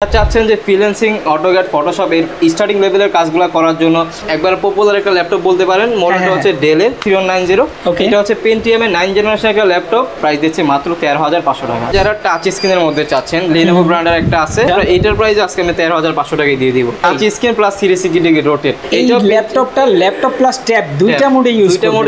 চাচ্ছেন যে freelancing AutoCAD Photoshop এর স্টার্টিং লেভেলের কাজগুলো করার জন্য একবার পপুলার একটা ল্যাপটপ বলতে পারেন। মডেলটা হচ্ছে ডেলের 3190। এটা হচ্ছে পেন্টিয়াম এর 9 জেনারেশন একটা ল্যাপটপ, প্রাইস দিচ্ছে মাত্র 13,500 টাকা। যারা টাচ স্ক্রিনের মধ্যে চাচ্ছেন, Lenovo ব্র্যান্ডের একটা আছে, এইটার প্রাইস আজকে আমি 13,500 টাকায় দিয়ে দিব। Touch screen plus 360 degree rotate. এই ল্যাপটপটা ল্যাপটপ প্লাস ট্যাব দুইটা মোডে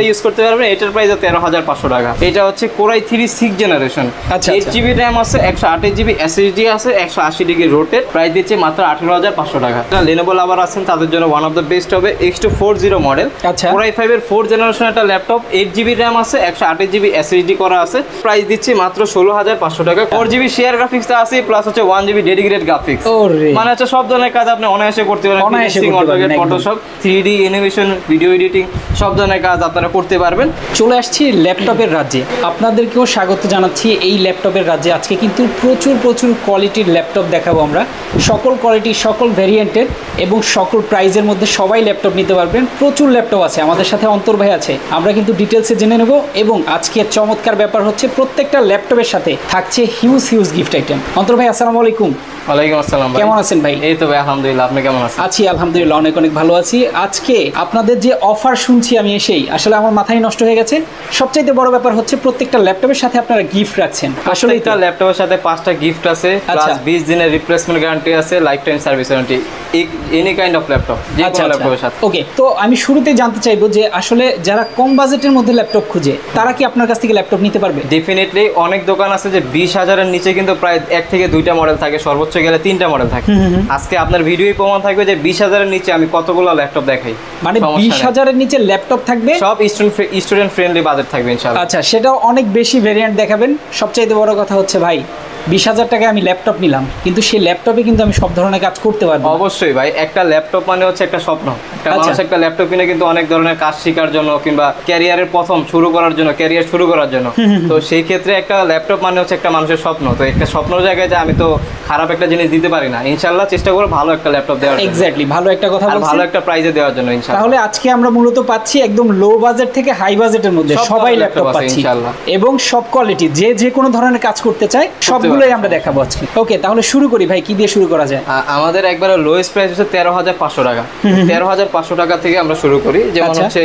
ইউজ করতে পারবেন। এটার প্রাইস 13,500 টাকা। এটা হচ্ছে Core i3 6 generation, 8GB RAM আছে, 128GB SSD আছে, 180 ডিগ্রি রোটেট, প্রাইস দিচ্ছে মাত্র 18,500 টাকা। Lenovo লাভার আছেন তাদের জন্য ওয়ান অফ দ্য বেস্ট হবে X240 মডেল, Core i5 এর 4 জেনারেশন একটা ল্যাপটপ, 8GB RAM আছে, 128GB SSD করা আছে, প্রাইস দিচ্ছে মাত্র 16,500 টাকা। 4GB শেয়ার গ্রাফিক্সটা আছে, প্লাস হচ্ছে 1GB ডেডিকেটেড গ্রাফিক্স। মানে হচ্ছে সব ধরনের কাজ আপনি অনায়াসে করতে পারবেন। AutoCAD Photoshop, 3D animation, video editing, সব ধরনের কাজ আপনারা করতে পারবেন। চলে আসছি ল্যাপটপের রাজ্যে, আপনাদেরকেও স্বাগত জানাচ্ছি এই ল্যাপটপের রাজ্যে। আজকে কিন্তু প্রচুর কোয়ালিটির ল্যাপটপ দেখাবো আমরা, সকল কোয়ালিটি, সকল ভেরিয়েন্টের এবং সকল প্রাইজের মধ্যে সবাই ল্যাপটপ নিতে পারবেন। প্রচুর ল্যাপটপ আছে, আমাদের সাথে অন্তর ভাই আছে, আমরা কিন্তু ডিটেলসে জেনে নেব। এবং আজকের চমৎকার ব্যাপার হচ্ছে প্রত্যেকটা ল্যাপটপের সাথে থাকছে হিউজ গিফট আইটেম। অন্তর ভাই আসসালামু আলাইকুম। ওয়ালাইকুম আসসালাম, কেমন আছেন ভাই? এই তো ভাই আলহামদুলিল্লাহ, আপনি কেমন আছেন? আছি আলহামদুলিল্লাহ, অনেক ভালো আছি। আজকে আপনাদের যে অফার শুনছি আমি এসেই আসলে আমার মাথায় নষ্ট হয়ে গেছে। সবচাইতে বড় ব্যাপার হচ্ছে প্রত্যেকটা ল্যাপটপের সাথে আপনারা গিফট রাখছেন। আসলে একটা ল্যাপটপের সাথে 5টা গিফট আছে, প্লাস 20 দিনের রিপ্লেসমেন্ট গ্যারান্টি আছে, life time service warranty, any kind of laptop, যে কোনো ল্যাপটপের সাথে। ওকে, তো আমি শুরুতেই জানতে চাইবো যে আসলে যারা কম বাজেটের মধ্যে ল্যাপটপ খুঁজে তারা কি আপনার কাছ থেকে ল্যাপটপ নিতে পারবে? ডেফিনেটলি। অনেক দোকান আছে যে 20,000-এর নিচে কিন্তু প্রায় 1 থেকে 2টা মডেল থাকে, সর্বোচ্চ গেলে 3টা মডেল থাকে। আজকে আপনার ভিডিওই প্রমাণ থাকবে যে 20,000-এর নিচে আমি কতগুলো ল্যাপটপ দেখাই। মানে 20,000-এর নিচে ল্যাপটপ থাকবে, সব স্টুডেন্ট ফ্রেন্ডলি বাজেট থাকবে ইনশাআল্লাহ। আচ্ছা, সেটাও অনেক বেশি ভেরিয়েন্ট দেখাবেন। সবচাইতে বড় কথা হচ্ছে ভাই, 20,000 টাকায় আমি ল্যাপটপ নিলাম, কিন্তু সেই ল্যাপটপে কিন্তু আমি সব ধরনের কাজ করতে পারবো। অবশ্যই ভাই, একটা ল্যাপটপ মানে হচ্ছে একটা স্বপ্ন। একটা মানুষ একটা ল্যাপটপ কিনে কিন্তু অনেক ধরনের কাজ শেখার জন্য কিংবা ক্যারিয়ারের প্রথম ক্যারিয়ার শুরু করার জন্য, তো সেই ক্ষেত্রে একটা ল্যাপটপ মানে হচ্ছে একটা মানুষের স্বপ্ন। তো একটা স্বপ্নের জায়গায় যে আমি তো খারাপ একটা জিনিস দিতে পারি না, ইনশাআল্লাহ চেষ্টা করব ভালো একটা ল্যাপটপ দেওয়ার জন্য। এক্স্যাক্টলি, ভালো একটা কথা বলছেন, ভালো একটা প্রাইসে দেওয়ার জন্য ইনশাআল্লাহ। তাহলে আজকে আমরা মূলত পাচ্ছি একদম লো বাজেট থেকে হাই বাজেটের মধ্যে সবাই ল্যাপটপ পাচ্ছি ইনশাআল্লাহ, এবং সব কোয়ালিটি, যে কোনো ধরনের কাজ করতে চায় সবগুলোই আমরা দেখাবো আজকে। ওকে, তাহলে শুরু করি ভাই, কি দিয়ে শুরু করা যায়? আমাদের একবারে লোয়েস্ট প্রাইস হচ্ছে 13,500 টাকা। 13,500 টাকা থেকে আমরা শুরু করি। যেমন হচ্ছে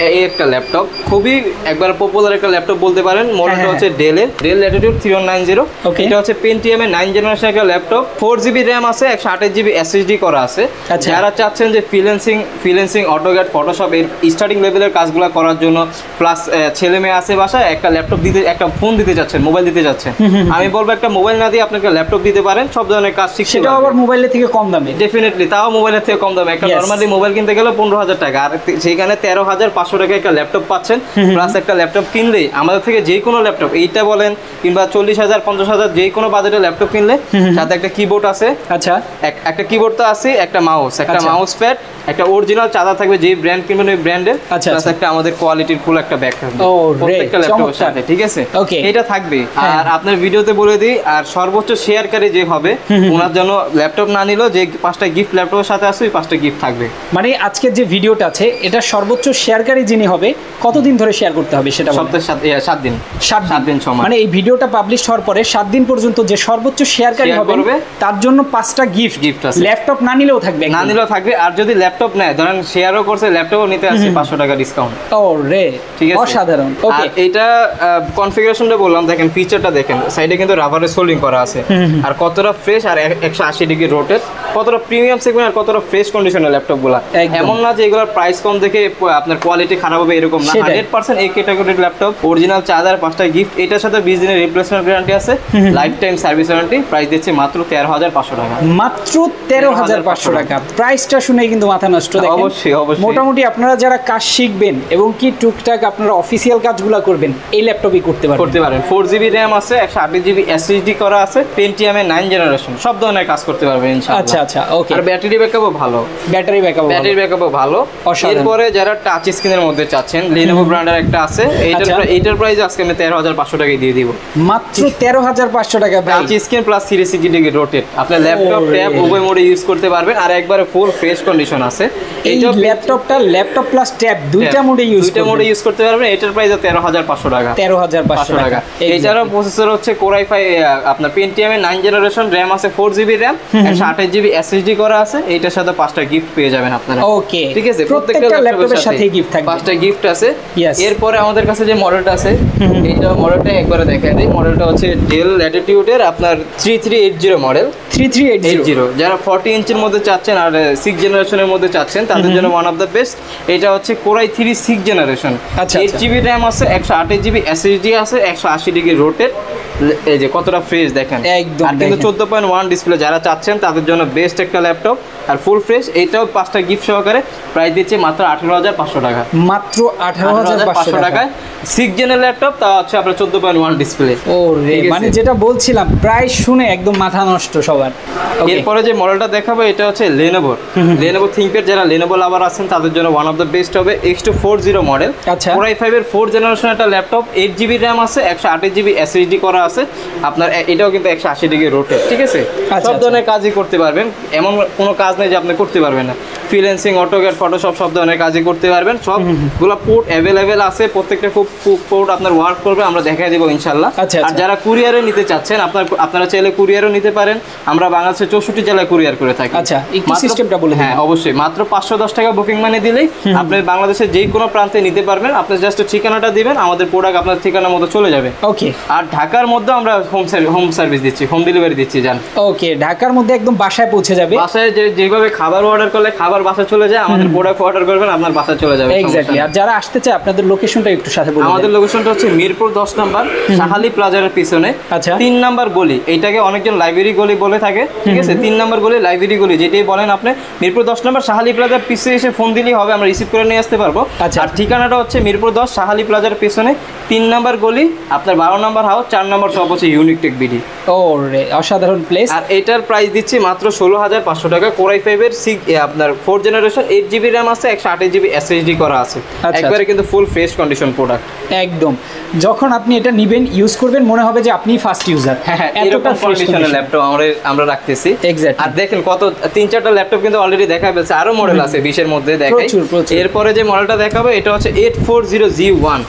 এই একটা ল্যাপটপ, খুবই একবার পপুলার একটা ল্যাপটপ বলতে পারেন। মডেলটা হচ্ছে ডেল ল্যাটিটিউড 3190। এটা হচ্ছে পেন্টিয়াম এর 9 জেনারেশন একটা ল্যাপটপ, 4GB RAM আছে, 128GB SSD করা আছে। যারা চাচ্ছেন যে ফ্রিল্যান্সিং অটোক্যাড ফটোশপ এর স্টার্টিং লেভেলের কাজগুলো করার জন্য, প্লাস ছেলে মেয়ে আছে বাসায়, একটা ল্যাপটপ দিতে, একটা ফোন দিতে যাচ্ছেন, মোবাইল দিতে যাচ্ছেন, আমি বলবো একটা মোবাইল না দিয়ে আপনাকে ল্যাপটপ দিতে পারেন, সব ধরনের কাজ শিখতে। সেটাও আবার মোবাইলের থেকে কম দামে। ডেফিনেটলি, তাও মোবাইলের থেকে কম দামে। একটা নরমালি মোবাইল কিনতে গেলে 15,000 টাকা, আর সেইখানে 13,500 টাকা একটা ল্যাপটপ পাচ্ছেন। প্লাস একটা ল্যাপটপ কিনলেই আমাদের থেকে যে কোনো ল্যাপটপ, এইটা বলেন কিংবা 40,000 50,000 যে কোনো বাজেটের ল্যাপটপ কিনলে সাথে একটা কিবোর্ড আছে। আচ্ছা, একটা কিবোর্ড তো আছে, একটা মাউস, একটা মাউস প্যাড, একটা অরিজিনাল চার্জার থাকবে, যে ব্র্যান্ড কিনবেন ওই ব্র্যান্ডের, প্লাস একটা আমাদের কোয়ালিটির ফুল একটা ব্যাগ থাকবে প্রত্যেকটা ল্যাপটপের সাথে, ঠিক আছে? এটা থাকবে। আর আপনার ভিডিওতে বলে দিই, আর সর্বোচ্চ শেয়ারকারী যে হবে ওনার জন্য ল্যাপটপ না নিলেও যে 5টা গিফট ল্যাপটপের সাথে আছে, ওই 5টা গিফট থাকবে। মানে আজকের যে ভিডিওটা আছে, এটা সর্বোচ্চ শেয়ারকারী যিনি হবে, কতদিন ধরে শেয়ার করতে হবে সেটা? সপ্তাহে 7 দিন। 7 দিন সময়। মানে এই ভিডিওটা পাবলিশ হওয়ার পরে 7 দিন পর্যন্ত যে সর্বোচ্চ শেয়ারকারী হবে তার জন্য 5টা গিফট আছে। ল্যাপটপ না নিলেও থাকবে, আর যদি ল্যাপটপ নেয়, ধরেন শেয়ারও করছে, ল্যাপটপও নিতে আসছে 500 টাকা ডিসকাউন্ট। ওরে, ঠিক আছে, অসাধারণ। ওকে, এটা কনফিগারেশনটা বললাম, দেখেন ফিচারটা দেখেন, সাইডে কিন্তু রাবারের সোল্ডিং করা আছে, আর কতটা ফ্রেশ, আর 180 ডিগ্রি রোটেট, কতটা প্রিমিয়াম সেগমেন্ট, আর কতটা ফ্রেশ কন্ডিশনের ল্যাপটপগুলো। এমন না যে এগুলোর প্রাইস কম দেখে আপনার কোয়ালিটি খারাপ হবে, এরকম না। 100% এই ক্যাটাগরির ল্যাপটপ, অরিজিনাল চার্জার, 5টা গিফট, এটার সাথে 20 দিনের রিপ্লেসমেন্ট গ্যারান্টি আছে, life time service warranty, price দিচ্ছে মাত্র 13,500 টাকা। মাত্র 13,500 টাকা। প্রাইসটা শুনে কিন্তু মাথা নষ্ট। অবশ্যই মোটামুটি আপনারা যারা কাজ শিখবেন এবং কি টুকটাক আপনারা অফিসিয়াল কাজগুলো করবেন, এই ল্যাপটপই করতে পারেন। 4GB RAM আছে, 128GB SSD করা আছে, পেন্টিয়াম এর 9 জেনারেশন, সব ধরনের কাজ করতে পারবেন ইনশাআল্লাহ। আচ্ছা, ওকে। আর ব্যাটারি ব্যাকআপও ভালো, ব্যাটারি ব্যাকআপও ভালো। অসাধারণ। এরপরে যারা টাচ স্ক্রিনের মধ্যে চাচ্ছেন, Lenovo ব্র্যান্ডের একটা আছে, এইটার প্রাইস আজকে আমি 13,500 টাকায় দিয়ে দিব। মাত্র 13,500 টাকা ভাই। Touch screen plus 360 degree rotate, আপনি ল্যাপটপ ট্যাব উভয় মোডে ইউজ করতে পারবেন, আর একবারে ফুল ফ্রেশ কন্ডিশন আছে। এই ল্যাপটপ প্লাস ট্যাব দুইটা মোডে ইউজ করতে পারবেন। এটার প্রাইস 13,500 টাকা। 13,500 টাকা। এছাড়াও প্রসেসর হচ্ছে Core i5 আপনার Pentium এর 9 জেনারেশন, RAM আছে 4GB RAM, 128GB SSD করা আছে। এইটার সাথে 5টা গিফট পেয়ে যাবেন আপনারা। ওকে, ঠিক আছে, প্রত্যেকটা ল্যাপটপের সাথে গিফট থাকবে, 5টা গিফট আছে। Yes. এরপরে আমাদের কাছে যে মডেলটা আছে, এইটা মডেলটা একবারে দেখাই দিই। মডেলটা হচ্ছে Dell Latitude এর আপনার 3380 মডেল। 3380 যারা 40 ইঞ্চির মধ্যে চাচ্ছেন আর 6 জেনারেশনের মধ্যে চাচ্ছেন, তাদের জন্য ওয়ান অফ দ্য বেস্ট। এটা হচ্ছে Core i3 6 generation, 8GB RAM আছে, 128GB SSD আছে, 180 ডিগ্রি রোটেট। এই যে কতটা ফ্রেশ দেখেন একদম। আর কিন্তু 14.1 ডিসপ্লে যারা চাচ্ছেন তাদের জন্য বেস্ট একটা ল্যাপটপ আর ফুল ফ্রেশ। এইটাও 5টা গিফট সহকারে প্রাইস দিচ্ছে মাত্র 18,500 টাকা। মাত্র 18,500 টাকায় 6 জেনের ল্যাপটপ, তা হচ্ছে আপনার 14.1 ডিসপ্লে। ও রে, মানে যেটা বলছিলাম প্রাইস শুনে একদম মাথা নষ্ট সবার। এরপরে যে মডেলটা দেখাবো এটা হচ্ছে Lenovo ThinkPad, যারা Lenovo লাভার আছেন তাদের জন্য ওয়ান অফ দ্য বেস্ট হবে। X240 মডেল, আচ্ছা। Core i5 এর 4 জেনারেশন একটা ল্যাপটপ, 8GB RAM আছে, 128GB SSD করা আছে আপনার। এটাও কিন্তু 180 ডিগ্রি রোটেট, ঠিক আছে। সব ধরনের কাজই করতে পারবেন, এমন কোনো কাজ নেই যে আপনি করতে পারবেন না। ফ্রিল্যান্সিং, অটোক্যাড, ফটোশপ সব ধরনের কাজই করতে পারবেন। সবগুলো পোর্ট অ্যাভেলেবেল আছে, প্রত্যেকটা খুব পোর্ট আপনার ওয়ার্ক করবে, আমরা দেখাই দিব ইনশাল্লাহ। আর যারা কুরিয়ারে নিতে চাচ্ছেন আপনারা চাইলে কুরিয়ারও নিতে পারেন। আমরা বাংলাদেশের 64 জেলায় কুরিয়ার করে থাকি। আচ্ছা, একটু সিস্টেমটা বলে দিন। হ্যাঁ অবশ্যই, মাত্র 510 টাকা বুকিং মানি দিলেই আপনি বাংলাদেশের যে কোনো প্রান্তে নিতে পারবেন। আপনি জাস্ট ঠিকানাটা দিবেন, আমাদের প্রোডাক্ট আপনার ঠিকানার মতো চলে যাবে। ওকে। আর ঢাকার মধ্যে আমরা হোম সার্ভিস দিচ্ছি, হোম ডেলিভারি দিচ্ছি। জান, ওকে, ঢাকার মধ্যে একদম বাসায় পৌঁছে যাবে। বাসায় যেভাবে খাবার অর্ডার করলে খাবার বাসায় চলে যায়, আমাদের প্রোডাক্ট অর্ডার করবেন আপনার বাসায় চলে যাবে। এক্স্যাক্টলি। আর যারা আসতে চায় আপনাদের লোকেশনটা একটু সাথে বলুন। আমাদের লোকেশনটা হচ্ছে মিরপুর 10 নাম্বার শাহালি প্লাজার পিছনে 3 নাম্বার গলি। এইটাকে অনেকজন লাইব্রেরি গলি বলে থাকে, ঠিক আছে। 3 নাম্বার গলি লাইব্রেরি গলি, যেটাই বলেন আপনি। মিরপুর 10 নাম্বার শাহালি প্লাজার পিছনে এসে ফোন দিলেই হবে, আমরা রিসিভ করে নিয়ে আসতে পারবো। আর ঠিকানাটা হচ্ছে মিরপুর 10 শাহালি প্লাজার পিছনে 3 নাম্বার গলি, আপনার 12 নাম্বার হাউস, 4 নাম্বার শপ হচ্ছে ইউনিক টেক বিডি। ও রে, অসাধারণ প্লেস। আর এটার প্রাইস দিচ্ছি মাত্র 16,500 টাকা। Core i5 এর আপনার 4 জেনারেশন, 8GB RAM আছে, 128GB SSD করা আছে। একবারে কিন্তু ফুল ফ্রেশ কন্ডিশন প্রোডাক্ট একদম। যখন আপনি এটা নেবেন, ইউজ করবেন, মনে হবে যে আপনি ফার্স্ট ইউজার। হ্যাঁ, এতটা কন্ডিশনের ল্যাপটপ আমরা রাখতেছি। এক্স্যাক্টলি। আর দেখেন কত 3-4টা ল্যাপটপ কিন্তু অলরেডি দেখা ফেলছে, আরো মডেল আছে 20 এর মধ্যে দেখাই। এরপরে যে মডেলটা দেখাবো এটা হচ্ছে 840G1।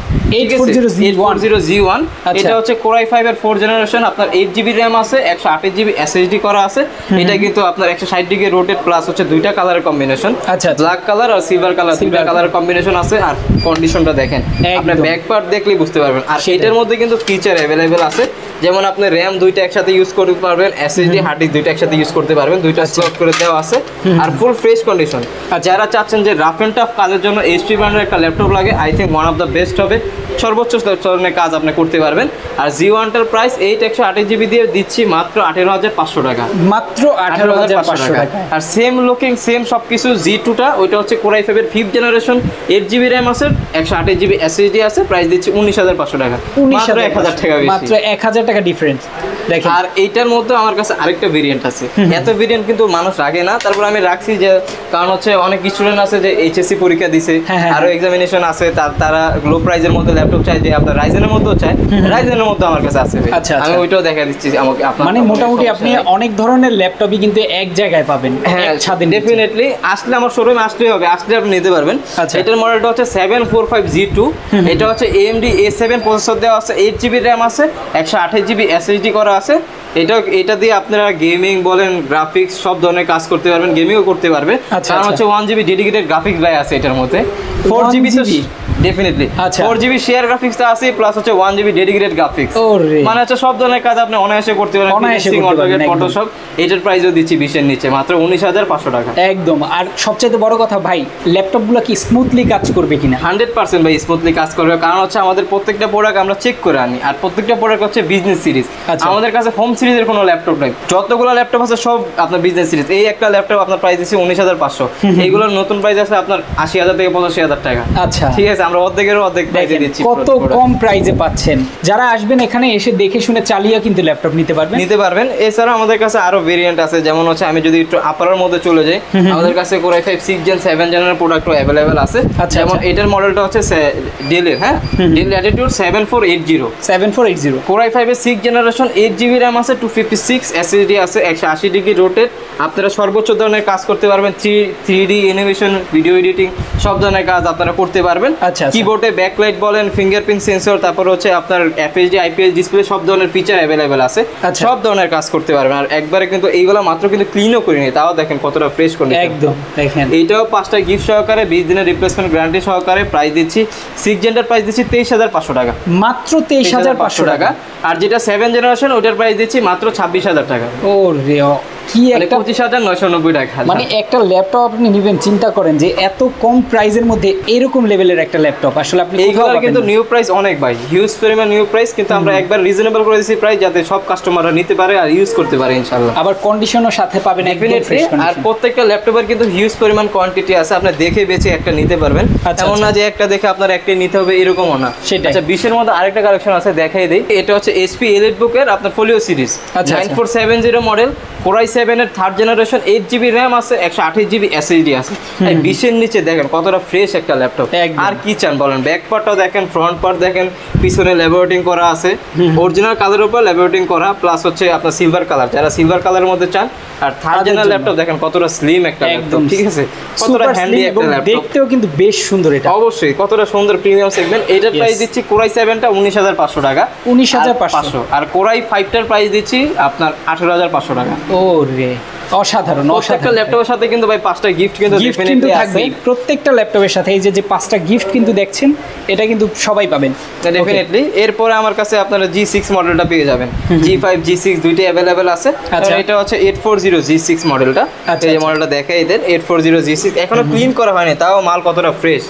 840G1 এটা হচ্ছে Core i5 এর 4 জেনারেশন, আপনার 8GB RAM আছে, 128GB SSD করা আছে। এটা কিন্তু আপনার 160 ডিগ্রি রোটেট প্লাস হচ্ছে দুইটা কালারের কম্বিনেশন, আচ্ছা, ব্ল্যাক কালার আর সিলভার কালার, দুইটা কালারের কম্বিনেশন আছে। আর কন্ডিশনটা দেখেন, আপনি ব্যাক পার্ট দেখলেই বুঝতে পারবেন। আর এটার মধ্যে কিন্তু ফিচার अवेलेबल আছে, যেমন আপনি RAM দুইটা একসাথে ইউজ করতে পারবেন, SSD হার্ড ডিস্ক দুইটা একসাথে ইউজ করতে পারবেন, দুইটা স্লট করে দেওয়া আছে। আর ফুল ফ্রেশ কন্ডিশন। আর যারা চাচ্ছেন যে রাফ এন্ড টাফ কাজের জন্য HP ব্র্যান্ডের একটা ল্যাপটপ লাগে, I think one of the best হবে। সর্বোচ্চ ধরনের কাজ আপনি করতে পারবেন। আর G1টার প্রাইস 128GB দিয়ে দিচ্ছি মাত্র 18,500 টাকা। মাত্র 18,500 টাকা। আর সেম লুকিং সেম সবকিছু G2টা, ওইটা হচ্ছে Core i5 এর 5th জেনারেশন, 8GB RAM আছে, 128GB SSD আছে। প্রাইস দিচ্ছি 19,500 টাকা, মাত্র 1,000 টাকা বেশি, মাত্র 1,000 টাকা ডিফারেন্স। দেখেন, আর এইটার মধ্যে আমার কাছে আরেকটা ভেরিয়েন্ট আছে। এত ভেরিয়েন্ট কিন্তু মানুষ রাখে না, তারপর আমি রাখছি যে কারণ হচ্ছে অনেক স্টুডেন্ট আছে যে HSC পরীক্ষা দিছে, আরো এক্সামিনেশন আছে, তারা লো প্রাইজের মধ্যে ল্যাপটপ চাই, যে আপনার রাইজেনের মধ্যেও চাই, রাইজেনের মধ্যে আমার কাছে আছে। আমি ওইটাও দেখা দিচ্ছি আমাকে। মানে মোটামুটি আপনি অনেক ধরনের ল্যাপটপই কিন্তু এক জায়গায় পাবেন। হ্যাঁ, ডেফিনেটলি আসলে আমার শোরুমে আসলেই হবে, আসলে আপনি নিতে পারবেন। এটার মডেলটা হচ্ছে 745G2। এটা হচ্ছে AMD A7 প্রসেসর দেওয়া আছে, 8GB RAM আছে, 128GB SSD করা আছে। এটা দিয়ে আপনারা গেমিং বলেন, গ্রাফিক্স সব ধরনের কাজ করতে পারবেন, গেমিংও করতে পারবেন। কারণ হচ্ছে 1GB ডেডিকেটেড গ্রাফিক্স ভাই আছে এটার মধ্যে, 4GB তো ডেফিনেটলি 4GB শেয়ার গ্রাফিক্সটা আছে, প্লাস হচ্ছে 1GB ডেডিকেটেড গ্রাফিক্স। মানে হচ্ছে সব ধরনের কাজ আপনি অনায়াসে করতে পারেন, ফিনিশিং, অটোক্যাড, ফটোশপ। এটার প্রাইসও দিচ্ছি 20 এর নিচে, মাত্র 19,500 টাকা। একদম। আর সবচেয়ে বড় কথা ভাই, ল্যাপটপগুলো কি স্মুথলি কাজ করবে কিনা? 100% ভাই স্মুথলি কাজ করবে, কারণ হচ্ছে আমাদের প্রত্যেকটা প্রোডাক্ট আমরা চেক করে আনি। আর প্রত্যেকটা প্রোডাক্ট হচ্ছে বিজনেস সিরিজ, আমাদের কাছে হোম সিরিজের কোনো ল্যাপটপ নাই, যতগুলো ল্যাপটপ আছে সব আপনার বিজনেস সিরিজ। এই একটা ল্যাপটপ আপনার প্রাইস দিচ্ছি 19,500, এইগুলোর নতুন প্রাইস আছে আপনার 80,000 থেকে 85,000 টাকা। আচ্ছা, ঠিক আছে, আমরা অর্ধেকেরও অর্ধেক প্রাইসে দিচ্ছি। কত কম প্রাইসে পাচ্ছেন। যারা আসবেন এখানে এসে দেখে শুনে চালিয়ে কিন্তু ল্যাপটপ নিতে পারবেন। এছাড়া আমাদের কাছে আরো ভেরিয়েন্ট আছে, যেমন হচ্ছে আমি যদি একটু আপারের মধ্যে চলে যাই, আমাদের কাছে Core i5 6 Gen 7 general প্রোডাক্টও available আছে। যেমন এটার মডেলটা হচ্ছে ডেলের, হ্যাঁ, ডেল ল্যাটিটিউড 7480 Core i5 এর 6 জেনারেশন, 8GB RAM আছে, 256 SSD আছে, 180 ডিগ্রি রোটেট। আপনারা সর্বোচ্চ ধরনের কাজ করতে পারবেন, 3D অ্যানিমেশন, ভিডিও এডিটিং, সব ধরনের কাজ আপনারা করতে পারবেন। কিবোর্ডে ব্যাকলাইট বলেন, ফিঙ্গারপ্রিন্ট সেন্সর, তারপর হচ্ছে আপনার FHD IPS ডিসপ্লে, সব ধরনের ফিচার অ্যাভেলেবেল আছে, সব ধরনের কাজ করতে পারবেন। আর একবারে কিন্তু এইগুলো মাত্র কিন্তু ক্লিনও করিনি, তাও দেখেন কতটা ফ্রেশ কন্ডিশন একদম। দেখেন এইটাও 5টা গিফট সহকারে 20 দিনের রিপ্লেসমেন্ট গ্যারান্টি সহকারে প্রাইস দিচ্ছি। 6 জেনের প্রাইস দিচ্ছি 23,500 টাকা, মাত্র 23,500 টাকা। আর যেটা 7 জেনারেশন ওটার প্রাইস দিচ্ছি মাত্র 26,000 টাকা। ও রে, কি একটা 25,990 টাকা। মানে একটা ল্যাপটপ আপনি নেবেন, চিন্তা করেন যে এত কম প্রাইসের মধ্যে এরকম লেভেলের একটা ল্যাপটপ আসলে আপনি এইগুলোর কিন্তু নিউ প্রাইস অনেক ভাই, হিউজ পরিমাণ নিউ প্রাইস, কিন্তু আমরা একবার রিজনেবল করে দিয়েছি প্রাইস, যাতে সব কাস্টমাররা নিতে পারে আর ইউজ করতে পারে ইনশাআল্লাহ। আবার কন্ডিশনও সাথে পাবেন একদম ফ্রেশ কন্ডিশন। আর প্রত্যেকটা ল্যাপটপের কিন্তু হিউজ পরিমাণ কোয়ান্টিটি আছে, আপনি দেখে বেছে একটা নিতে পারবেন। এমন না যে একটা দেখে আপনার একটাই নিতে হবে, এরকমও না। আচ্ছা, 20-এর মধ্যে আরেকটা কালেকশন আছে, দেখাই দেই। এটা হচ্ছে HP EliteBook এর আপনার folio series, 9470 model, Core i7 এর 3rd জেনারেশন, 8GB RAM আছে, 128GB SSD আছে। এই 20-এর নিচে দেখেন কতটা ফ্রেশ একটা ল্যাপটপ। আর কি চান বলেন, ব্যাক পার্টটাও দেখেন, ফ্রন্ট পার্ট দেখেন, পিছনে লেভেলিং করা আছে, অরিজিনাল কালারের উপর লেভেলিং করা, প্লাস হচ্ছে আপনার সিলভার কালার, যারা সিলভার কালারের মধ্যে চান। আর 3rd জেনারেল ল্যাপটপ দেখেন কতটা স্লিম একটা ল্যাপটপ, ঠিক আছে, কতটা হ্যান্ডি একটা ল্যাপটপ, দেখতেও কিন্তু বেশ সুন্দর। এটা অবশ্যই কতটা সুন্দর প্রিমিয়াম সেগমেন্ট। এটার প্রাইস দিচ্ছি Core i7টা 19,500 টাকা, 19,500। আর Core i5টার প্রাইস দিচ্ছি আপনার 18,500 টাকা। ও রে, অসাধারণ। প্রত্যেকটা ল্যাপটপের সাথে কিন্তু ভাই 5টা গিফট কিন্তু ডেফিনেটলি থাকবে। প্রত্যেকটা ল্যাপটপের সাথে এই যে 5টা গিফট কিন্তু দেখছেন, এটা কিন্তু সবাই পাবেন ডেফিনেটলি। এরপরে আমার কাছে আপনারা G6 মডেলটা পেয়ে যাবেন, G5 G6 দুইটাই अवेलेबल আছে। এটা হচ্ছে 840 G6 মডেলটা, এই যে মডেলটা দেখাই দেন, 840 G6 এখনো ক্লিন করা হয়নি, তাও মাল কতটা ফ্রেশ।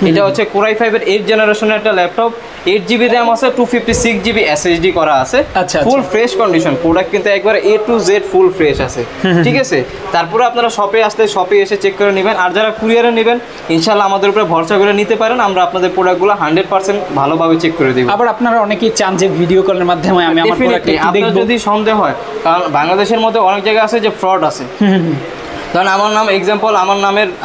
এটা হচ্ছে Core i5 এর 8 জেনারেশনের একটা ল্যাপটপ, 8GB RAM আছে, 256GB SSD করা আছে, ফুল ফ্রেশ কন্ডিশন প্রোডাক্ট, কিন্তু একবারে A to Z full fresh আছে, ঠিক আছে। তারপরে আপনারা শপে আসলে শপে এসে চেক করে নেবেন, আর যারা কুরিয়ারে নেবেন ইনশাআল্লাহ আমাদের উপরে ভরসা করে নিতে পারেন, আমরা আপনাদের প্রোডাক্টগুলো 100% ভালোভাবে চেক করে দেব। আবার আপনারা অনেকেই চান যে ভিডিও কলের মাধ্যমে আমি আমার প্রোডাক্টটা দেখব, যদি সন্দেহ হয়, কারণ বাংলাদেশের মধ্যে অনেক জায়গা আছে যে ফ্রড আছে। কারণ আমার নাম এক্সাম্পল,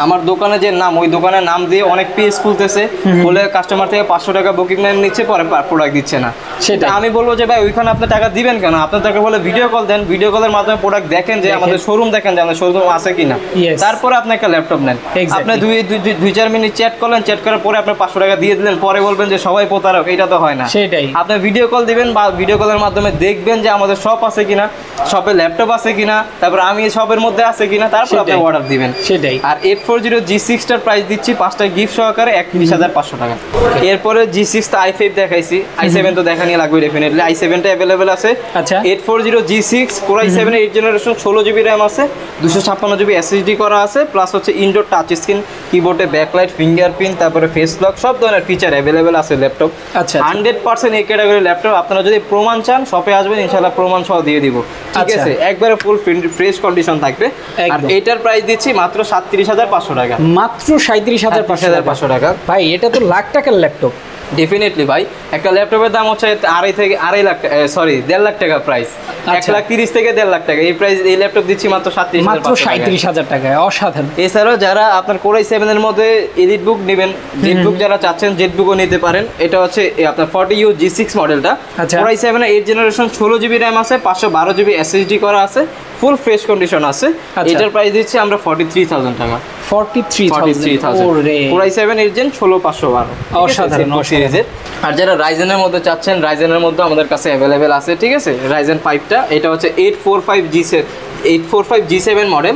আমার দোকানে যে নাম, ওই দোকানের নাম দিয়ে অনেক পেজ খুলতেছে, বলে কাস্টমার থেকে 500 টাকা বুকিং ম্যান নিচ্ছে, পরে প্রোডাক্ট দিচ্ছে না। সেটা আমি বলবো যে ভাই ওইখানে আপনি টাকা দিবেন কেন, আপনার টাকা বলে ভিডিও কল দেন, ভিডিও কলের মাধ্যমে প্রোডাক্ট দেখেন, যে আমাদের শোরুম দেখেন যে আমাদের শোরুম আছে কিনা, তারপরে আপনি একটা ল্যাপটপ নেন। আপনি 2-4 মিনিট চ্যাট করলেন, চ্যাট করার পরে আপনি 500 টাকা দিয়ে দিলেন, পরে বলবেন যে সবাই প্রতারক, এটা তো হয় না। সেটাই, আপনি ভিডিও কল দিবেন বা ভিডিও কলের মাধ্যমে দেখবেন যে আমাদের শপ আছে কিনা, শপে ল্যাপটপ আছে কিনা, তারপর আমি শপের মধ্যে আছে কিনা, তারপর আপনি অর্ডার দিবেন। সেটাই। আর 840 G6 টার প্রাইস দিচ্ছি 5টা গিফট সহকারে 31,500 টাকা। এরপরে G6 টা i5 দেখাইছি, i7 তো দেখানি লাগবে ডেফিনেটলি, i7 টা अवेलेबल আছে। আচ্ছা, 840 G6 Core i7 এর 8 জেনারেশন, 16GB RAM আছে, 256GB SSD করা আছে, প্লাস হচ্ছে ইনডোর টাচ স্ক্রিন, কিবোর্ডে ব্যাকলাইট, ফিঙ্গারপ্রিন্ট, তারপরে ফেস লক, সব ধরনের ফিচার अवेलेबल আছে ল্যাপটপ। আচ্ছা, 100% এই ক্যাটাগরি ল্যাপটপ। আপনারা যদি প্রমাণ চান শপে আসবেন, ইনশাআল্লাহ প্রমাণ সহ দিয়ে দিব, ঠিক আছে, একবারে ফুল ফ্রেশ কন্ডিশন থাকবে। আর এটার প্রাইস দিচ্ছি মাত্র 37,500 টাকা, মাত্র 37,500 টাকা। ভাই এটা তো লাখ টাকার ল্যাপটপ। ডেফিনেটলি ভাই, একটা ল্যাপটপের দাম হচ্ছে 2.5 লাখ, সরি 1.5 লাখ টাকা প্রাইস, 1,30,000 থেকে 1.5 লাখ টাকা। এই প্রাইস এই ল্যাপটপ দিচ্ছি মাত্র 37,500 টাকায়, অসাধারণ। এছাড়াও যারা আপনার Core i7 এর মধ্যে EliteBook নেবেন, জেটবুক যারা চাচ্ছেন জেটবুকও নিতে পারেন। এটা হচ্ছে আপনার 40U G6 মডেলটা, Core i7 এর 8 জেনারেশন, 16GB RAM আছে, 512GB SSD করা আছে, ফুল ফ্রেশ কন্ডিশন আছে। এটার প্রাইস দিচ্ছি আমরা 43,000 টাকা, 43,000 Core i7 8 Gen 16512, অসাধারণ সিরিজের। আর যারা রাইজেনের মধ্যে চাচ্ছেন, রাইজেনের মধ্যে আমাদের কাছে অ্যাভেলেবেল আছে, ঠিক আছে। রাইজেন 5টা, এটা হচ্ছে 845 G7 মডেল।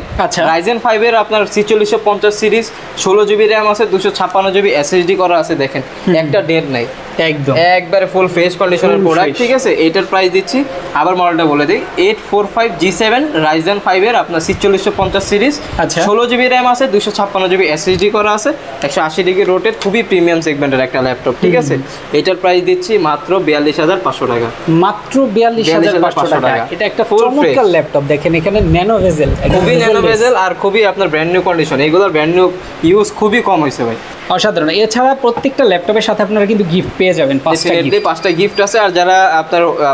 রাইজেন 5 এর আপনার 4650 সিরিজ, 16GB RAM আছে, 256GB SSD করা আছে, দেখেন একটা ডেট নাই, একদম একবারে ফুল ফ্রেশ কন্ডিশনের Full প্রোডাক্ট, fresh। ঠিক আছে। এটার প্রাইস দিচ্ছি, আবার মডেলটা বলে দিই, 845 G7 Ryzen 5 এর আপনার 4650 সিরিজ, আচ্ছা। 16GB র্যাম আছে, 256GB SSD করা আছে, 180 ডিগ্রি রোটেট, খুবই প্রিমিয়াম সেগমেন্টের একটা ল্যাপটপ, ঠিক আছে। এটার প্রাইস দিচ্ছি মাত্র 42500 টাকা। মাত্র 42500 টাকা। এটা একটা Full চমৎকার fresh। ল্যাপটপ, দেখেন এখানে ন্যানো ভেজেল, খুবই ন্যানো বেজেল আর খুবই আপনার ব্র্যান্ড নিউ কন্ডিশন, এগুলোর ব্র্যান্ড নিউ ইউজ খুবই কম হয়েছে ভাই। অসাধারণ। এছাড়া প্রত্যেকটা ল্যাপটপের সাথে আপনারা কিন্তু গিফট পেয়ে যাবেন, 5টা ডেফিনেটলি গিফট। 5টা গিফট আছে। আর যারা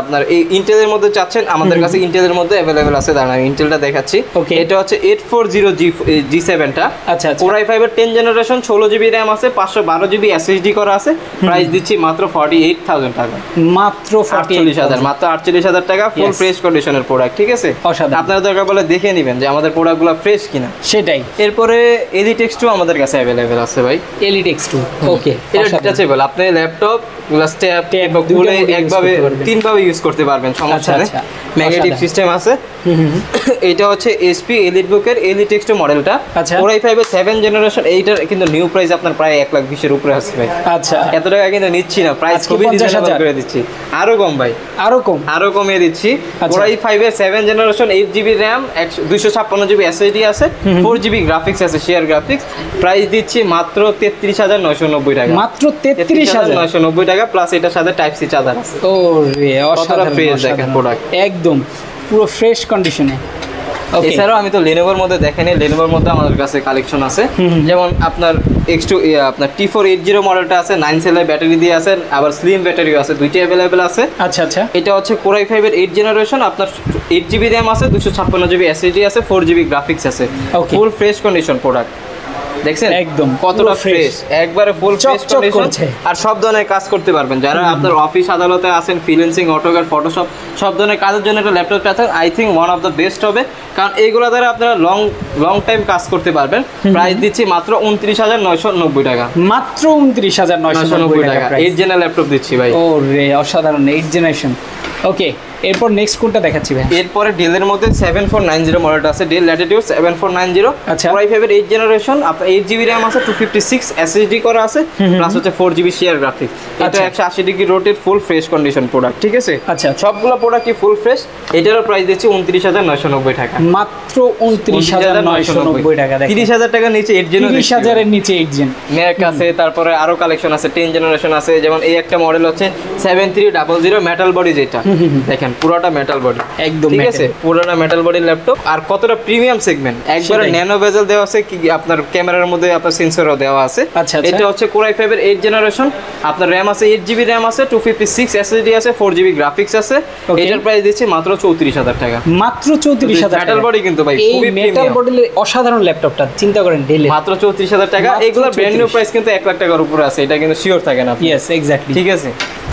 আপনার এই ইন্টেলের মধ্যে চাচ্ছেন, আমাদের কাছে ইন্টেলের মধ্যে অ্যাভেলেবেল আছে, দাঁড়ান আমি ইন্টেলটা দেখাচ্ছি। Okay. এটা হচ্ছে 840 G7 টা, আচ্ছা আচ্ছা। Core i5 এর 10 জেনারেশন, 16GB র্যাম আছে, 512GB SSD করা আছে, প্রাইস দিচ্ছি মাত্র 48000 টাকা। মাত্র 48000, মাত্র 48000 টাকা, ফুল Yes. ফ্রেশ কন্ডিশনের প্রোডাক্ট, ঠিক আছে। অসাধারণ। আপনারা দরকার বলে দেখে নেবেন যে আমাদের প্রোডাক্টগুলো ফ্রেশ কিনা। সেটাই। এরপরে এডিটেক্স 2 আমাদের কাছে অ্যাভেলেবেল আছে ভাই। এলিট X2, ওকে। এটা ডিটাচেবল, আপনি ল্যাপটপ গ্লাস ট্যাব Tab বা দুইটা খুলে mode use একভাবে করতে পারবেন। তিনভাবে ইউজ করতে পারবেন, সমস্যা নেই। আচ্ছা, ম্যাগনেটিক অসাধারণ। সিস্টেম আছে। এটা হচ্ছে এসপি এলিটবুকের এলিটেক্স মডেলটা, আচ্ছা। Core i5 এর 7 জেনারেশন। এইটার কিন্তু নিউ প্রাইস আপনার প্রায় 1,20,000 এর উপরে আছে ভাই। আচ্ছা, এত টাকা কিন্তু নিচ্ছি না, প্রাইস আজকে খুবই 50,000 রিজনেবল করে দিচ্ছি, আরো কম ভাই, আরো কম। আরো কমিয়ে দিচ্ছি। আচ্ছা। Core i5 এর 7 generation, 8GB RAM, 256GB SSD আছে, 4GB গ্রাফিক্স আছে, শেয়ার গ্রাফিক্স। প্রাইস দিচ্ছি মাত্র 33,990 টাকা। মাত্র 33,000। 33,990 টাকা, প্লাস এটার সাথে টাইপ সি চার্জার আছে। ও রে, অসাধারণ, fresh দেখেন অসাধারণ। product। একদম পুরো ফ্রেশ কন্ডিশনে। ওকে, এছাড়াও আমি তো লেনোভোর মধ্যে দেখেনি, লেনোভোর মধ্যে আমাদের কাছে কালেকশন আছে, যেমন আপনার X2 আপনার T480 মডেলটা আছে, 9 সেলের ব্যাটারি দিয়ে আছে, আবার স্লিম ব্যাটারিও আছে, দুইটাই অ্যাভেলেবেল আছে। আচ্ছা আচ্ছা। এটা হচ্ছে Core i5 এর 8 জেনারেশন, আপনার 8GB র্যাম আছে, 256GB SSD আছে, 4GB গ্রাফিক্স আছে, Okay. Full fresh condition product. দেখছেন একদম কতটা পুরো fresh। ফ্রেশ, একবারে ফুল ফ্রেশ চকচক কন্ডিশন। করছে। আর সব ধরনের কাজ করতে পারবেন, যারা আপনার অফিস আদালতে আছেন, ফ্রিল্যান্সিং, অটোক্যাড, ফটোশপ, সব ধরনের কাজের জন্য একটা ল্যাপটপ চাচ্ছেন, I think one of the best হবে, কারণ এইগুলো দ্বারা আপনারা লং টাইম কাজ করতে পারবেন। প্রাইস দিচ্ছি মাত্র 29,990 টাকা। মাত্র 29,990 টাকা। 8 জেনারেল ল্যাপটপ দিচ্ছি ভাই। ও রে, অসাধারণ, 8 জেনারেশন। ওকে, এরপর নেক্সট কোনটা দেখাচ্ছি ভাই? এরপরে ডেলের মধ্যে 7490 মডেলটা আছে, ডেল ল্যাটিটিউড 7490। আচ্ছা। Core i5 এর 8 জেনারেশন, আপনার 8GB র্যাম আছে, 256 SSD করা আছে, প্লাস হচ্ছে 4GB শেয়ার গ্রাফিক্স। এটা আচ্ছা। 180 degree rotate, full fresh condition product, ঠিক আছে। আচ্ছা। সবগুলো প্রোডাক্টই ফুল ফ্রেশ। এটারও প্রাইস দিচ্ছি 29,990 টাকা। মাত্র 29,990 টাকা। দেখেন 30,000 টাকা নিচে 8 জেনারেশন, 30,000 এর নিচে 8 জেন। ম্যাক আছে, তারপরে আরো কালেকশন আছে, 10 জেনারেশন আছে, যেমন এই একটা মডেল হচ্ছে 7300 মেটাল বডি, যেটা দেখেন পুরোটা মেটাল বডি, একদম ঠিক আছে, পুরোটা মেটাল বডি ল্যাপটপ। আর কতটা প্রিমিয়াম সেগমেন্ট, একবারে সেটাই। ন্যানো বেজেল দেওয়া আছে, কি আপনার ক্যামেরার মধ্যে আপনার সেন্সরও দেওয়া আছে। আচ্ছা, আচ্ছা। এটা হচ্ছে Core i5 এর 8 জেনারেশন, আপনার র্যাম আছে, 8GB র্যাম আছে, 256 SSD আছে, 4GB গ্রাফিক্স আছে। Okay. এটার প্রাইস দিচ্ছি মাত্র 34,000 টাকা। মাত্র 34,000 মেটাল বডি কিন্তু ভাই এই খুবই মেটাল প্রিমিয়াম, বডির অসাধারণ ল্যাপটপটা চিন্তা করেন, ডেলে মাত্র 34,000 টাকা। মাত্র এগুলোর ব্র্যান্ড নিউ 34,000 প্রাইস কিন্তু 1 লাখ টাকার উপরে আছে, এটা কিন্তু শিওর থাকে না। Yes, exactly. ঠিক আছে,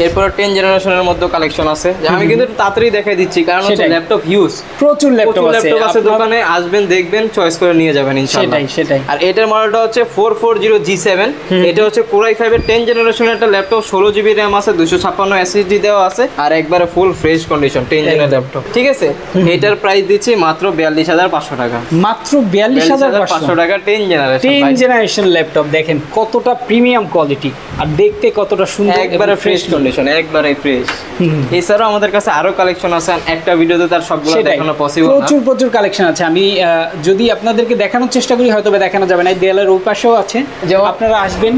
এরপর 10 জেনারেশনের মধ্যে কালেকশন আছে, যে আমি কিন্তু একটু তাড়াতাড়ি দেখাই দিচ্ছি, কারণ হচ্ছে সেটাই। ল্যাপটপ হিউজ, প্রচুর ল্যাপটপ প্রচুর আছে, ল্যাপটপ আছে আপনার- দোকানে, আসবেন দেখবেন, চয়েস করে নিয়ে যাবেন ইনশাআল্লাহ। সেটাই, সেটাই। আর এটার মডেলটা হচ্ছে 440 G7, এটা হচ্ছে Core i5 এর 10 জেনারেশনের একটা ল্যাপটপ, 16GB র্যাম আছে, 256 SSD দেওয়া আছে, আর একবারে full fresh condition 10 general laptop, ঠিক আছে। এটার প্রাইস দিচ্ছি মাত্র 42,500 টাকা। মাত্র 42,500 টাকা 10 জেনারেশন, 10 জেনারেশন ল্যাপটপ। দেখেন কতটা প্রিমিয়াম কোয়ালিটি, আর দেখতে কতটা সুন্দর, একবারে ফ্রেশ কন্ডিশন, একবারে ফ্রেশ। এছাড়াও আমাদের কাছে আরো কালেকশন আছে, একটা ভিডিওতে তার সবগুলো সেটাই, দেখানো পসিবল না। প্রচুর প্রচুর কালেকশন আছে। আমি যদি আপনাদেরকে দেখানোর চেষ্টা করি হয়তো বা দেখানো যাবে না। এই দেয়ালের ওই পাশেও আছে, যেমন- আপনারা আসবেন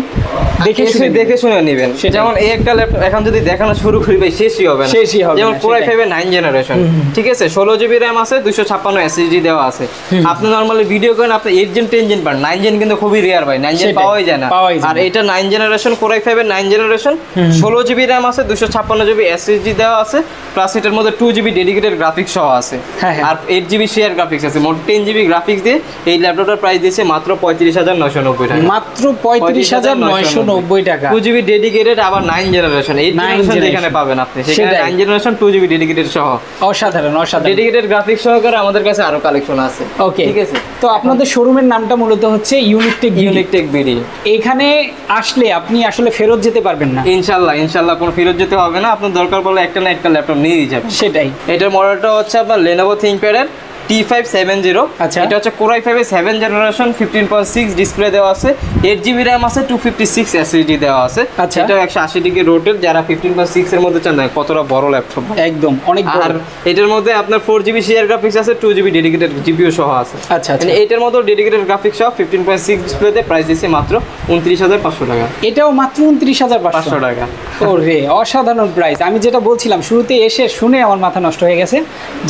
দেখে এসে শুনে দেখে শুনে নেবেন। সেটাই। যেমন এই একটা ল্যাপটপ এখন যদি দেখানো শুরু করি ভাই শেষই হবে না, শেষই হবে যেমন না, Core সেটাই। i5 এর 9 জেনারেশন, ঠিক আছে, 16GB র্যাম আছে, 256 SSD দেওয়া আছে। আপনি নরমালি ভিডিও করেন, আপনি 8 জেন 10 জেন পান, 9 জেন কিন্তু খুবই রেয়ার ভাই, 9 জেন সেটাই, পাওয়াই যায় না। পাওয়াই যায় আর না। এটা 9 জেনারেশন, Core i5 এর 9 জেনারেশন, 16GB র্যাম আছে, 256GB SSD দেওয়া আছে, প্লাস এটার মধ্যে 2GB ডেডিকেটেড গ্রাফিক্স সহ আছে, হ্যাঁ, হ্যাঁ। আর 8GB শেয়ার গ্রাফিক্স আছে, মোট 10GB গ্রাফিক্স দিয়ে এই ল্যাপটপটার প্রাইস দিয়েছে মাত্র 35,990 টাকা। মাত্র 35,990 টাকা। 2GB ডেডিকেটেড, আবার 9 জেনারেশন, 8 জেনারেশন generation। যেখানে পাবেন আপনি, সেখানে সেটাই। 9 জেনারেশন 2GB ডেডিকেটেড সহ, অসাধারণ, অসাধারণ। ডেডিকেটেড গ্রাফিক্স সহকারে আমাদের কাছে আরো কালেকশন আছে। ওকে, ঠিক আছে, তো আপনাদের শোরুমের নামটা মূলত হচ্ছে unique take. Unique tech BD. এখানে আসলে আপনি আসলে ফেরত যেতে পারবেন না। ইনশাআল্লাহ কোনো ফেরত যেতে হবে না, আপনার দরকার পড়লে একটা না একটা ল্যাপটপ নিয়েই যাবেন। সেটাই। এটার মডেলটা হচ্ছে আপনার Lenovo ThinkPad এর T570। আচ্ছা। এটা হচ্ছে Core i5 এর 7 জেনারেশন, 15.6 ডিসপ্লে দেওয়া আছে, 8GB RAM আছে, 256 SSD দেওয়া আছে। আচ্ছা। এটা 180 ডিগ্রি রোটেট, যারা 15.6 এর মধ্যে চান না কতটা বড় ল্যাপটপ, একদম অনেক বড়। আর এটার মধ্যে আপনার 4GB শেয়ার গ্রাফিক্স আছে, 2GB ডেডিকেটেড GPU সহ আছে। আচ্ছা আচ্ছা, মানে এটার মধ্যে ডেডিকেটেড গ্রাফিক্স সহ 15.6 ডিসপ্লেতে প্রাইস দিচ্ছে মাত্র 29,500 টাকা। এটাও মাত্র 29,500 টাকা। ওরে অসাধারণ প্রাইস। আমি যেটা বলছিলাম শুরুতে এসে শুনে আমার মাথা নষ্ট হয়ে গেছে।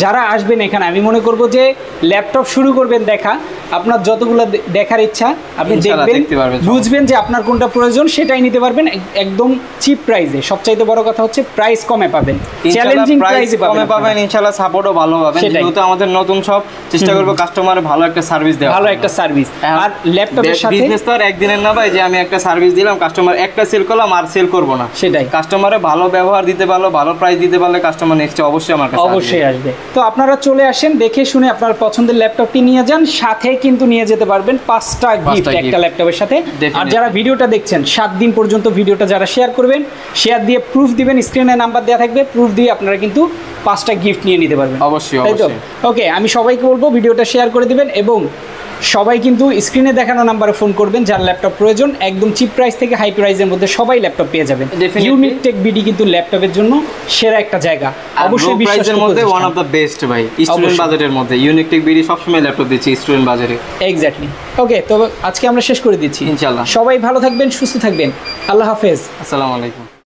যারা আসবেন এখানে আমি মনে করব যে ল্যাপটপ শুরু করবেন দেখা, আপনার যতগুলো দেখার ইচ্ছা আপনি ইনশাআল্লাহ দেখবেন, দেখতে পারবেন, বুঝবেন যে আপনার কোনটা প্রয়োজন সেটাই নিতে পারবেন একদম চিপ প্রাইসে। সবচাইতে বড় কথা হচ্ছে প্রাইস কমে পাবেন, চ্যালেঞ্জিং প্রাইসে পাবেন, ইনশাআল্লাহ সাপোর্টও ভালো পাবেন। সেটাই। যেহেতু আমাদের নতুন সব চেষ্টা করব কাস্টমারে ভালো একটা সার্ভিস দেওয়া, ভালো একটা সার্ভিস। আর ল্যাপটপের সাথে বিজনেস তো আর একদিনের না ভাই, যে আমি একটা সার্ভিস দিলাম কাস্টমার একটা সেল করলাম আর সেল করব না। সেটাই, কাস্টমারে ভালো ব্যবহার দিতে পারলো, ভালো প্রাইস দিতে পারলে কাস্টমার নেক্সট অবশ্যই আমার কাছে অবশ্যই আসবে। তো আপনারা চলে আসেন, দেখে শুনে আপনার পছন্দের ল্যাপটপটি নিয়ে যান, সাথে কিন্তু নিয়ে যেতে পারবেন 5টা গিফট একটা ল্যাপটপের সাথে। আর যারা ভিডিওটা দেখছেন 7 দিন পর্যন্ত ভিডিওটা যারা শেয়ার করবেন, শেয়ার দিয়ে প্রুফ দিবেন, স্ক্রিনে নাম্বার দেওয়া থাকবে, প্রুফ দিয়ে আপনারা কিন্তু 5টা গিফট নিয়ে নিতে পারবেন। অবশ্যই তাই তো? অবশ্যই। ওকে, আমি সবাইকে বলবো ভিডিওটা শেয়ার করে দিবেন এবং সবাই কিন্তু স্ক্রিনে দেখানো নাম্বারে ফোন করবেন যার ল্যাপটপ প্রয়োজন। একদম চিপ প্রাইস থেকে হাই প্রাইসের মধ্যে সবাই ল্যাপটপ পেয়ে যাবেন। Definitely। ইউনিক টেক বিডি কিন্তু ল্যাপটপের জন্য সেরা একটা জায়গা, অবশ্যই প্রাইসের মধ্যে ওয়ান অফ দ্য বেস্ট ভাই, স্টুডেন্ট অবশ্যই। বাজেটের মধ্যে ইউনিক টেক বিডি সবসময় ল্যাপটপ দিচ্ছে স্টুডেন্ট বাজারে। এক্স্যাক্টলি। ওকে, তো আজকে আমরা শেষ করে দিচ্ছি। ইনশাআল্লাহ। সবাই ভালো থাকবেন, সুস্থ থাকবেন। আল্লাহ হাফেজ। আসসালামু আলাইকুম।